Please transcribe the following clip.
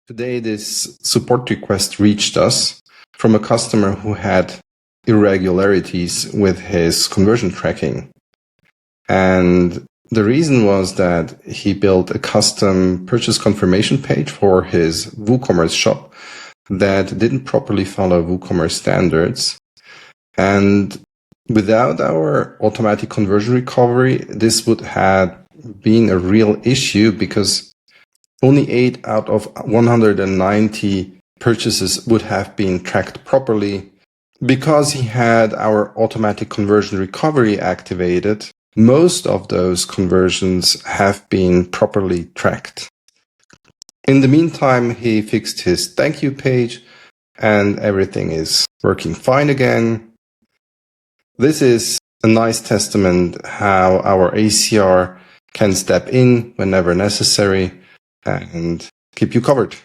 Today, this support request reached us from a customer who had irregularities with his conversion tracking. And the reason was that he built a custom purchase confirmation page for his WooCommerce shop that didn't properly follow WooCommerce standards. And without our automatic conversion recovery, this would have been a real issue because only 8 out of 190 purchases would have been tracked properly. Because he had our automatic conversion recovery activated, most of those conversions have been properly tracked. In the meantime, he fixed his thank you page and everything is working fine again. This is a nice testament how our ACR can step in whenever necessary and keep you covered.